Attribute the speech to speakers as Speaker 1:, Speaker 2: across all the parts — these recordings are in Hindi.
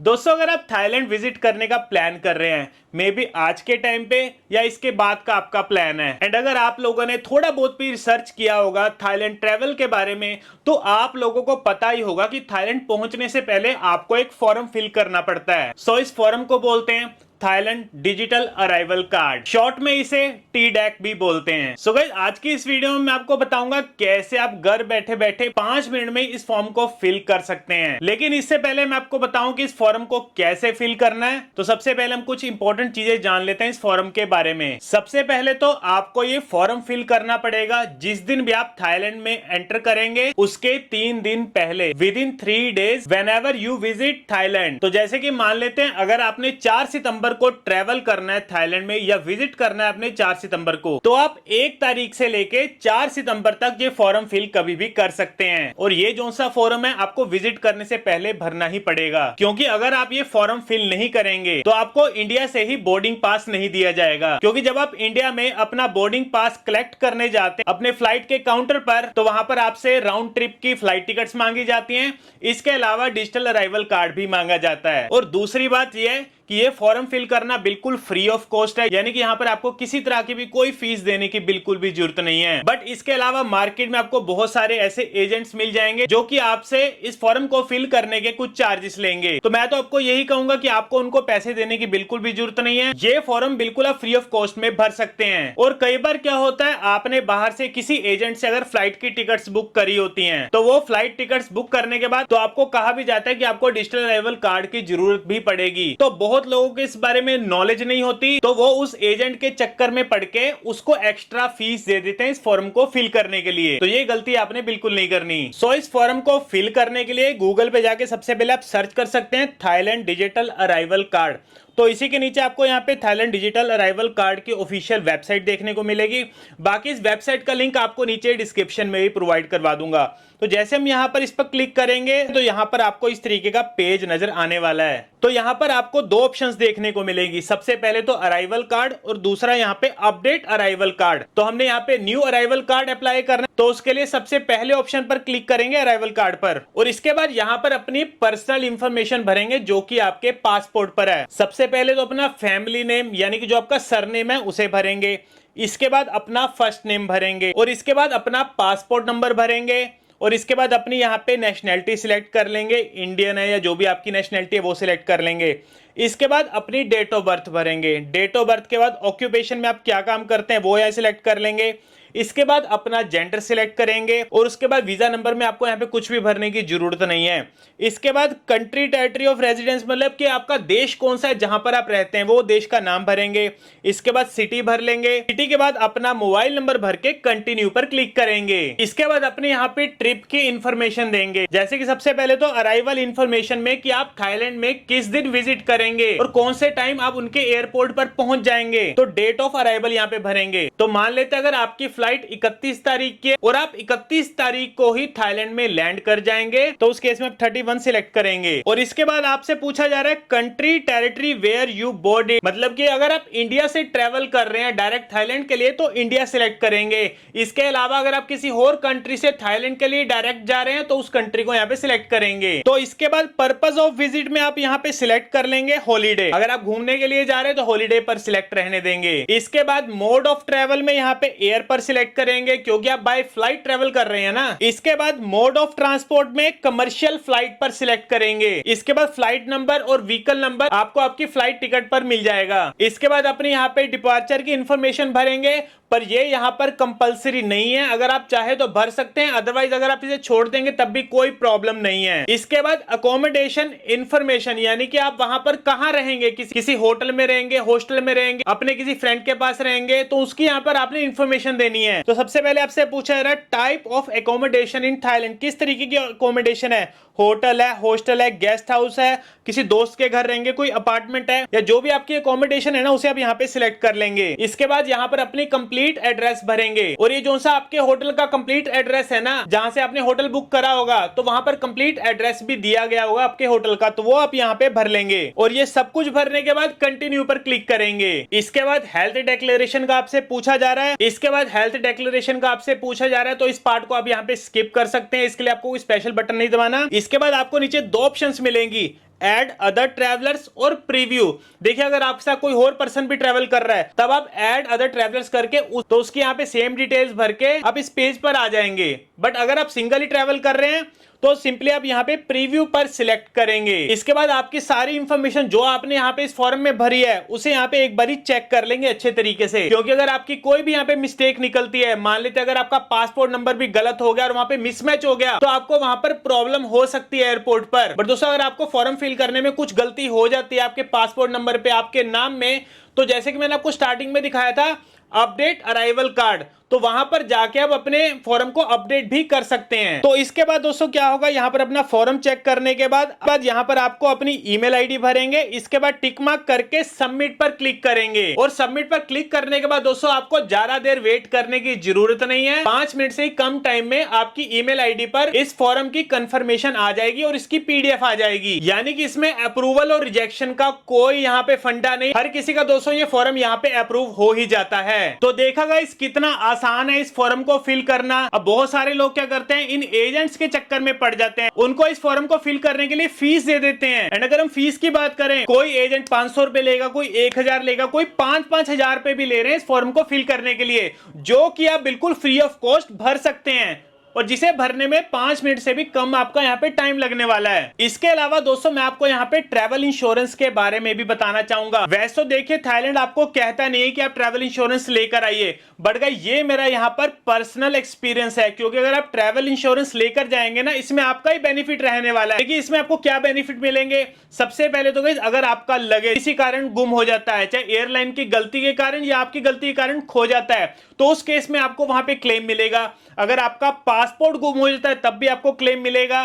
Speaker 1: दोस्तों, अगर आप थाईलैंड विजिट करने का प्लान कर रहे हैं, मे बी आज के टाइम पे या इसके बाद का आपका प्लान है, एंड अगर आप लोगों ने थोड़ा बहुत भी रिसर्च किया होगा थाईलैंड ट्रेवल के बारे में, तो आप लोगों को पता ही होगा कि थाईलैंड पहुंचने से पहले आपको एक फॉर्म फिल करना पड़ता है। सो इस फॉर्म को बोलते हैं Thailand digital arrival card, short में इसे TDAC भी बोलते हैं। सो गाइस, आज की इस वीडियो में मैं आपको बताऊंगा कैसे आप घर बैठे बैठे 5 मिनट में इस फॉर्म को फिल कर सकते हैं। लेकिन इससे पहले मैं आपको बताऊं कि इस फॉर्म को कैसे फिल करना है, तो सबसे पहले हम कुछ इंपॉर्टेंट चीजें जान लेते हैं इस फॉर्म के बारे में। सबसे पहले तो आपको ये फॉर्म फिल करना पड़ेगा जिस दिन भी आप थाईलैंड में एंटर करेंगे उसके 3 दिन पहले, with in 3 days when ever you visit Thailand. तो जैसे कि मान लेते हैं अगर आपने 4 सितंबर को ट्रेवल करना है थाईलैंड में या विजिट करना है अपने 4 सितंबर को, तो आप 1 तारीख से लेके 4 सितंबर तक ये फॉर्म फिल कभी भी कर सकते हैं। और ये जो सा फॉर्म है आपको विजिट करने से पहले भरना ही पड़ेगा, क्योंकि अगर आप ये फॉर्म फिल नहीं करेंगे तो आपको इंडिया से ही बोर्डिंग पास नहीं दिया जाएगा। क्योंकि जब आप इंडिया में अपना बोर्डिंग पास कलेक्ट करने जाते हैं अपने फ्लाइट के काउंटर पर, तो वहां पर आपसे राउंड ट्रिप की फ्लाइट टिकट्स मांगी जाती हैं। इसके अलावा डिजिटल अराइवल कार्ड भी मांगा जाता है। और दूसरी बात यह कि ये फॉर्म फिल करना बिल्कुल फ्री ऑफ कॉस्ट है, यानी कि यहाँ पर आपको किसी तरह की भी कोई फीस देने की बिल्कुल भी जरूरत नहीं है। बट इसके अलावा मार्केट में आपको बहुत सारे ऐसे एजेंट्स मिल जाएंगे जो कि आपसे इस फॉर्म को फिल करने के कुछ चार्जेस लेंगे। तो मैं तो आपको यही कहूंगा कि आपको उनको पैसे देने की बिल्कुल भी जरूरत नहीं है। ये फॉर्म बिल्कुल आप फ्री ऑफ कॉस्ट में भर सकते हैं। और कई बार क्या होता है, आपने बाहर से किसी एजेंट से अगर फ्लाइट की टिकट्स बुक करी होती हैं, तो वो फ्लाइट टिकट्स बुक करने के बाद तो आपको कहा भी जाता है कि आपको डिजिटल अराइवल कार्ड की जरूरत भी पड़ेगी। तो बहुत लोगों को इस बारे में नॉलेज नहीं होती, तो वो उस एजेंट के चक्कर में पड़ के उसको एक्स्ट्रा फीस दे देते हैं इस फॉर्म को फिल करने के लिए। तो ये गलती आपने बिल्कुल नहीं करनी। सो इस फॉर्म को फिल करने के लिए गूगल पे जाके सबसे पहले आप सर्च कर सकते हैं थाईलैंड डिजिटल अराइवल कार्ड। तो इसी के नीचे आपको यहाँ पे थाईलैंड डिजिटल अराइवल कार्ड की ऑफिशियल वेबसाइट देखने को मिलेगी। बाकी इस वेबसाइट का लिंक आपको नीचे डिस्क्रिप्शन में भी प्रोवाइड करवा दूंगा। तो जैसे हम यहाँ पर इस पर क्लिक करेंगे तो यहाँ पर आपको इस तरीके का पेज नजर आने वाला है। तो यहाँ पर आपको 2 ऑप्शंस देखने को मिलेगी। सबसे पहले तो अराइवल कार्ड और दूसरा यहाँ पे अपडेट अराइवल कार्ड। तो हमने यहाँ पे न्यू अराइवल कार्ड अप्लाई करना, तो उसके लिए सबसे पहले ऑप्शन पर क्लिक करेंगे अराइवल कार्ड पर, और इसके बाद यहाँ पर अपनी पर्सनल इंफॉर्मेशन भरेंगे जो कि आपके पासपोर्ट पर है। सबसे पहले तो अपना फैमिली नेम यानी कि जो आपका सरनेम है उसे भरेंगे। इसके बाद अपना फर्स्ट नेम भरेंगे और इसके बाद अपना पासपोर्ट नंबर भरेंगे। और इसके बाद अपनी यहाँ पे नेशनैलिटी सिलेक्ट कर लेंगे, इंडियन है या जो भी आपकी नेशनैलिटी है वो सिलेक्ट कर लेंगे। इसके बाद अपनी डेट ऑफ बर्थ भरेंगे। डेट ऑफ बर्थ के बाद ऑक्यूपेशन में आप क्या काम करते हैं वो यहाँ सिलेक्ट कर लेंगे। इसके बाद अपना जेंडर सिलेक्ट करेंगे और उसके बाद वीजा नंबर में आपको यहाँ पे कुछ भी भरने की जरूरत नहीं है। इसके बाद कंट्री टेरिटरी ऑफ रेजिडेंस, मतलब कि आपका देश कौन सा है जहां पर आप रहते हैं वो देश का नाम भरेंगे। इसके बाद सिटी भर लेंगे। सिटी के बाद अपना मोबाइल नंबर भर के कंटिन्यू पर क्लिक करेंगे। इसके बाद अपने यहाँ पे ट्रिप की इंफॉर्मेशन देंगे, जैसे कि सबसे पहले तो अराइवल इंफॉर्मेशन में कि आप थाईलैंड में किस दिन विजिट करेंगे और कौन से टाइम आप उनके एयरपोर्ट पर पहुंच जाएंगे। तो डेट ऑफ अराइवल यहाँ पे भरेंगे। तो मान लेते अगर आपकी फ्लाइट 31 तारीख की और आप 31 तारीख को ही थाईलैंड में लैंड कर जाएंगे, तो उस केस में आप 31 सिलेक्ट करेंगे। और इसके बाद आपसे पूछा जा रहा है country territory where you boarded, मतलब कि अगर आप इंडिया से ट्रेवल कर रहे हैं डायरेक्ट थाईलैंड के लिए तो इंडिया सिलेक्ट करेंगे। इसके अलावा अगर आप किसी और कंट्री से थाईलैंड के लिए डायरेक्ट जा रहे हैं तो उस कंट्री को यहाँ पे सिलेक्ट करेंगे। तो इसके बाद पर्पस ऑफ विजिट में आप यहाँ पे सिलेक्ट कर लेंगे हॉलीडे। अगर आप घूमने के लिए जा रहे हैं तो हॉलीडे पर सिलेक्ट रहने देंगे। इसके बाद मोड ऑफ ट्रेवल में यहाँ पे एयर पर सिलेक्ट करेंगे, क्योंकि आप बाय फ्लाइट ट्रेवल कर रहे हैं ना। इसके बाद मोड ऑफ ट्रांसपोर्ट में कमर्शियल फ्लाइट पर सिलेक्ट करेंगे। इसके बाद फ्लाइट नंबर और व्हीकल नंबर आपको आपकी फ्लाइट टिकट पर मिल जाएगा। इसके बाद अपने यहाँ पे डिपार्चर की इंफॉर्मेशन भरेंगे, पर ये यहाँ पर कंपलसरी नहीं है, अगर आप चाहे तो भर सकते हैं, अदरवाइज अगर आप इसे छोड़ देंगे तब भी कोई प्रॉब्लम नहीं है। इसके बाद अकोमोडेशन इंफॉर्मेशन, यानी कि आप वहां पर कहां रहेंगे, किसी होटल में रहेंगे, हॉस्टल में रहेंगे, अपने किसी फ्रेंड के पास रहेंगे, तो उसकी यहाँ पर आपने इंफॉर्मेशन देनी है। तो सबसे पहले आपसे पूछा जा रहा है type of accommodation in Thailand, किस तरीके की अकोमोडेशन है, होटल है, हॉस्टल है, गेस्ट हाउस है, किसी दोस्त के घर रहेंगे, कोई अपार्टमेंट है, या जो भी आपकी अकोमोडेशन है ना उसे आप यहाँ पे सिलेक्ट कर लेंगे। इसके बाद यहाँ पर अपनी कंप्लीट एड्रेस भरेंगे, और ये जो सा आपके होटल का कंप्लीट एड्रेस है ना जहां से आपने होटल बुक करा होगा, तो वहां पर कंप्लीट एड्रेस भी दिया गया होगा आपके होटल का, तो वो आप यहाँ पे भर लेंगे। और ये सब कुछ भरने के बाद कंटिन्यू पर क्लिक करेंगे। इसके बाद हेल्थ डिक्लेरेशन का आपसे पूछा जा रहा है। इसके बाद हेल्थ हेल्थ डिक्लेरेशन का आपसे पूछा जा रहा है तो इस पार्ट को आप यहाँ पे स्किप कर सकते हैं, इसके लिए आपको कोई स्पेशल बटन नहीं दबाना। इसके बाद आपको नीचे दो ऑप्शंस मिलेंगी, ऐड अदर ट्रैवलर्स और प्रीव्यू। देखिए अगर आपके साथ कोई और पर्सन भी ट्रैवल कर रहा है तब आप ऐड अदर ट्रैवलर्स करके तो उसकी यहाँ पे सेम डिटेल्स भर के आप इस पेज पर आ जाएंगे। बट अगर आप सिंगल ही ट्रैवल कर रहे हैं तो सिंपली आप यहाँ पे प्रीव्यू पर सिलेक्ट करेंगे। इसके बाद आपकी सारी इंफॉर्मेशन जो आपने यहाँ पे इस फॉर्म में भरी है उसे यहाँ पे एक बारी चेक कर लेंगे अच्छे तरीके से, क्योंकि अगर आपकी कोई भी यहाँ पे मिस्टेक निकलती है, मान लेते अगर आपका पासपोर्ट नंबर भी गलत हो गया और वहां पे मिसमैच हो गया तो आपको वहां पर प्रॉब्लम हो सकती है एयरपोर्ट पर। बट दोस्तों अगर आपको फॉर्म फिल करने में कुछ गलती हो जाती है आपके पासपोर्ट नंबर पे, आपके नाम में, तो जैसे कि मैंने आपको स्टार्टिंग में दिखाया था अपडेट अराइवल कार्ड, तो वहां पर जाके आप अपने फॉर्म को अपडेट भी कर सकते हैं। तो इसके बाद दोस्तों क्या होगा, यहां पर अपना फॉर्म चेक करने के बाद यहां पर आपको अपनी ईमेल आईडी भरेंगे, इसके बाद टिक मार्क करके सबमिट पर क्लिक करेंगे। और सबमिट पर क्लिक करने के बाद दोस्तों आपको ज्यादा देर वेट करने की जरूरत नहीं है, 5 मिनट से ही कम टाइम में आपकी ईमेल आईडी पर इस फॉर्म की कंफर्मेशन आ जाएगी और इसकी पीडीएफ आ जाएगी। यानी कि इसमें अप्रूवल और रिजेक्शन का कोई यहाँ पे फंडा नहीं, हर किसी का दोस्तों ये फॉर्म यहाँ पे अप्रूव हो ही जाता है। तो देखा गाइस कितना आसान है इस फॉर्म को फिल करना। अब बहुत सारे लोग क्या करते हैं, इन एजेंट्स के चक्कर में पड़ जाते हैं, उनको इस फॉर्म को फिल करने के लिए फीस दे देते हैं। एंड अगर हम फीस की बात करें, कोई एजेंट 500 रुपए लेगा, कोई 1000 लेगा, कोई 5-5 हजार रुपए भी ले रहे हैं इस फॉर्म को फिल करने के लिए, जो कि आप बिल्कुल फ्री ऑफ कॉस्ट भर सकते हैं और जिसे भरने में 5 मिनट से भी कम आपका यहाँ पे टाइम लगने वाला है। इसके अलावा दोस्तों मैं आपको यहाँ पे ट्रैवल इंश्योरेंस के बारे में भी बताना चाहूंगा। वैसे तो देखिए थाईलैंड आपको कहता नहीं है कि आप ट्रैवल इंश्योरेंस लेकर आइए, बट गाइस ये मेरा यहाँ पर पर्सनल एक्सपीरियंस है, क्योंकि अगर आप ट्रैवल इंश्योरेंस लेकर जाएंगे ना, इसमें आपका ही बेनिफिट रहने वाला है। देखिए इसमें आपको क्या बेनिफिट मिलेंगे। सबसे पहले तो गाइस अगर आपका लगेज किसी कारण गुम हो जाता है, चाहे एयरलाइन की गलती के कारण या आपकी गलती के कारण खो जाता है, तो उस केस में आपको वहां पे क्लेम मिलेगा। अगर आपका पासपोर्ट गुम हो जाता है तब भी आपको क्लेम मिलेगा।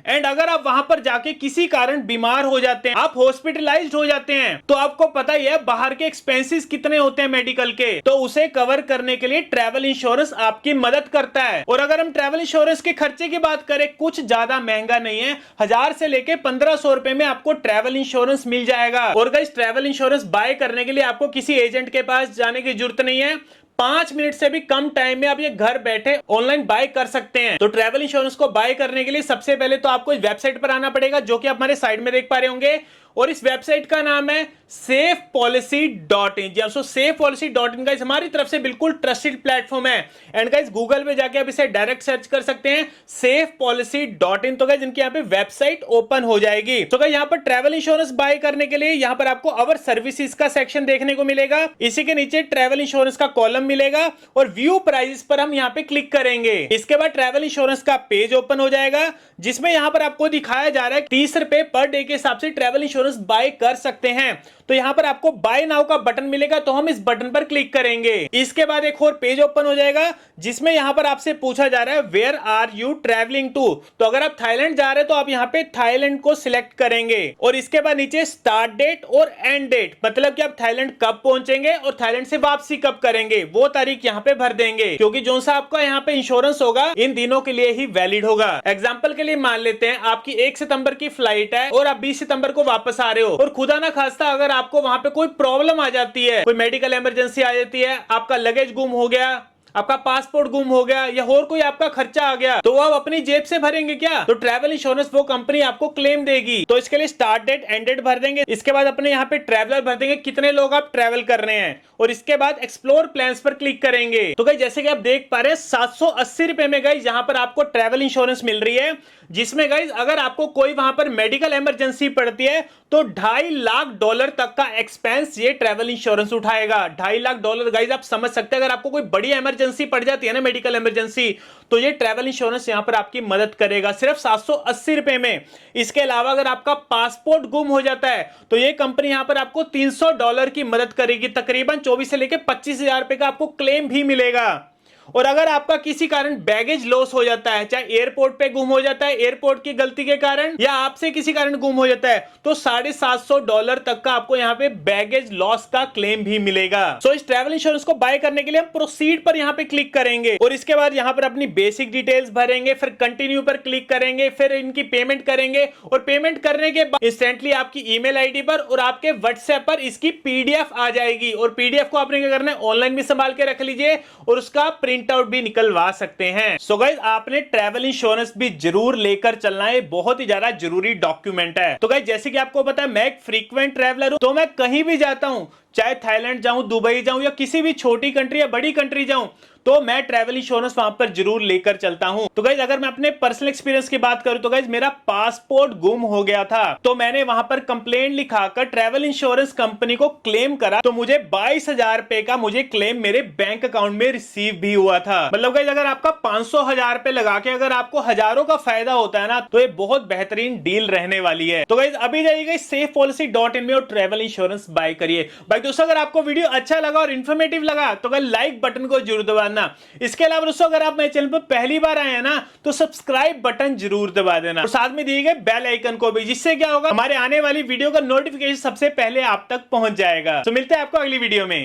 Speaker 1: एंड अगर आप वहां पर जाके किसी कारण बीमार हो जाते हैं, आप हॉस्पिटलाइज्ड हो जाते हैं, तो आपको पता ही है बाहर के एक्सपेंसेस कितने होते हैं मेडिकल के, तो उसे कवर करने के लिए ट्रैवल इंश्योरेंस आपकी मदद करता है। और अगर हम ट्रैवल इंश्योरेंस के खर्चे की बात करें, कुछ ज्यादा महंगा नहीं है, 1000 से लेके 1500 रुपए में आपको ट्रैवल इंश्योरेंस मिल जाएगा। और गाइस ट्रैवल इंश्योरेंस बाय करने के लिए आपको किसी एजेंट के पास जाने की जरूरत नहीं है, 5 मिनट से भी कम टाइम में आप ये घर बैठे ऑनलाइन बाय कर सकते हैं। तो ट्रैवल इंश्योरेंस को बाय करने के लिए सबसे पहले तो आपको इस वेबसाइट पर आना पड़ेगा, जो कि आप हमारे साइड में देख पा रहे होंगे, और इस वेबसाइट का नाम है safepolicy.in। जी सो safepolicy.in गाइस हमारी तरफ से बिल्कुल ट्रस्टेड प्लेटफॉर्म है। एंड गाइस गूगल पे जाके आप इसे डायरेक्ट सर्च कर सकते हैं safepolicy.in, तो गाइस इनकी यहाँ पे वेबसाइट ओपन हो जाएगी। तो गाइस यहाँ पर ट्रैवल इंश्योरेंस बाय करने के लिए यहाँ पर आपको अवर सर्विसेज का सेक्शन देखने को मिलेगा, इसी के नीचे ट्रैवल इंश्योरेंस का कॉलम मिलेगा और व्यू प्राइस पर हम यहाँ पे क्लिक करेंगे। इसके बाद ट्रैवल इंश्योरेंस का पेज ओपन हो जाएगा, जिसमें यहाँ पर आपको दिखाया जा रहा है 30 रुपए पर डे के हिसाब से ट्रैवल इंश्योरेंस बाय कर सकते हैं। तो यहां पर आपको बाय नाउ का बटन मिलेगा, तो हम इस बटन पर क्लिक करेंगे। इसके बाद एक और पेज ओपन हो जाएगा, जिसमें यहां पर आपसे पूछा जा रहा है where are you travelling to. तो अगर आप थाईलैंड जा रहे हैं तो आप यहां पे थाईलैंड को सिलेक्ट करेंगे और इसके बाद नीचे स्टार्ट डेट और एंड डेट, मतलब कि आप थाईलैंड कब पहुंचेंगे और थाईलैंड से वापसी कब करेंगे, वो तारीख यहां पे भर देंगे, क्योंकि जो सा आपका यहां पे इंश्योरेंस होगा इन दिनों के लिए ही वैलिड होगा। एग्जाम्पल के लिए मान लेते हैं आपकी 1 सितंबर की फ्लाइट है और आप 20 सितंबर को वापस आ रहे हो, और खुदा ना खास्ता अगर आपको वहां पे कोई प्रॉब्लम आ जाती है, कोई मेडिकल इमरजेंसी आ जाती है, आपका लगेज गुम हो गया, आपका पासपोर्ट गुम हो गया या और कोई आपका खर्चा आ गया, तो आप अपनी जेब से भरेंगे क्या? तो ट्रैवल इंश्योरेंस वो कंपनी आपको क्लेम देगी। तो इसके लिए स्टार्ट डेट एंड डेट भर देंगे, इसके बाद अपने यहाँ पे ट्रैवलर भर देंगे, कितने लोग आप ट्रैवल कर रहे हैं, और इसके बाद एक्सप्लोर प्लान्स पर क्लिक करेंगे। तो गाइस जैसे कि आप देख पा रहे हैं 780 रुपए में गाइस यहाँ पर आपको ट्रैवल इंश्योरेंस मिल रही है, जिसमें गाइस अगर आपको कोई वहां पर मेडिकल इमरजेंसी पड़ती है तो $2.5 लाख तक का एक्सपेंस ये ट्रैवल इंश्योरेंस उठाएगा। $2.5 लाख गाइस आप समझ सकते हैं, अगर आपको कोई बड़ी इमरजेंसी पड़ जाती है ना, मेडिकल इमरजेंसी, तो ये ट्रैवल इंश्योरेंस यहां पर आपकी मदद करेगा सिर्फ 780 रुपए में। इसके अलावा अगर आपका पासपोर्ट गुम हो जाता है तो ये कंपनी यहां पर आपको $300 की मदद करेगी, तकरीबन 24 से लेकर 25,000 रुपए का आपको क्लेम भी मिलेगा। और अगर आपका किसी कारण बैगेज लॉस हो जाता है, चाहे एयरपोर्ट पे गुम हो जाता है एयरपोर्ट की गलती के कारण, या आपसे किसी कारण गुम हो जाता है, तो $750 तक का आपको यहाँ पे बैगेज लॉस का क्लेम भी मिलेगा। सो इस ट्रैवल इंश्योरेंस को बाय करने के लिए हम प्रोसीड पर यहाँ पे क्लिक करेंगे और इसके बाद यहाँ पर अपनी बेसिक डिटेल्स भरेंगे, फिर कंटिन्यू पर क्लिक करेंगे, फिर इनकी पेमेंट करेंगे, और पेमेंट करने के बाद इंस्टेंटली आपकी ईमेल आईडी पर और आपके व्हाट्सएप पर इसकी पीडीएफ आ जाएगी। और पीडीएफ को आपने क्या करना है, ऑनलाइन भी संभाल के रख लीजिए और उसका प्रिंट आउट भी निकलवा सकते हैं। सो गाइस आपने ट्रैवल इंश्योरेंस भी जरूर लेकर चलना है, बहुत ही ज्यादा जरूरी डॉक्यूमेंट है। तो गाइस जैसे कि आपको पता है मैं एक फ्रीक्वेंट ट्रैवलर हूं, तो मैं कहीं भी जाता हूं, चाहे थाईलैंड जाऊं, दुबई जाऊं या किसी भी छोटी कंट्री या बड़ी कंट्री जाऊं, तो मैं ट्रैवल इंश्योरेंस वहां पर जरूर लेकर चलता हूं। तो गाइज अगर मैं अपने पर्सनल एक्सपीरियंस की बात करूं तो गाइज मेरा पासपोर्ट गुम हो गया था, तो मैंने वहां पर कंप्लेंट लिखाकर ट्रैवल इंश्योरेंस कंपनी को क्लेम करा, तो मुझे 22,000 रुपए का मुझे क्लेम मेरे बैंक अकाउंट में रिसीव भी हुआ था। मतलब गाइज अगर आपका 500,000 रुपए लगा के अगर आपको हजारों का फायदा होता है ना, तो ये बहुत बेहतरीन डील रहने वाली है। तो गाइज अभी जाइएगा safepolicy.in में और ट्रैवल इंश्योरेंस बाय करिए। भाई दोस्तों अगर आपको वीडियो अच्छा लगा और इन्फॉर्मेटिव लगा तो गाइज लाइक बटन को जरूर दबाना। इसके अलावा दोस्तों अगर आप मेरे चैनल पर पहली बार आए हैं ना, तो सब्सक्राइब बटन जरूर दबा देना और साथ में दिए गए बेल आइकन को भी, जिससे क्या होगा हमारे आने वाली वीडियो का नोटिफिकेशन सबसे पहले आप तक पहुंच जाएगा। तो मिलते हैं आपको अगली वीडियो में।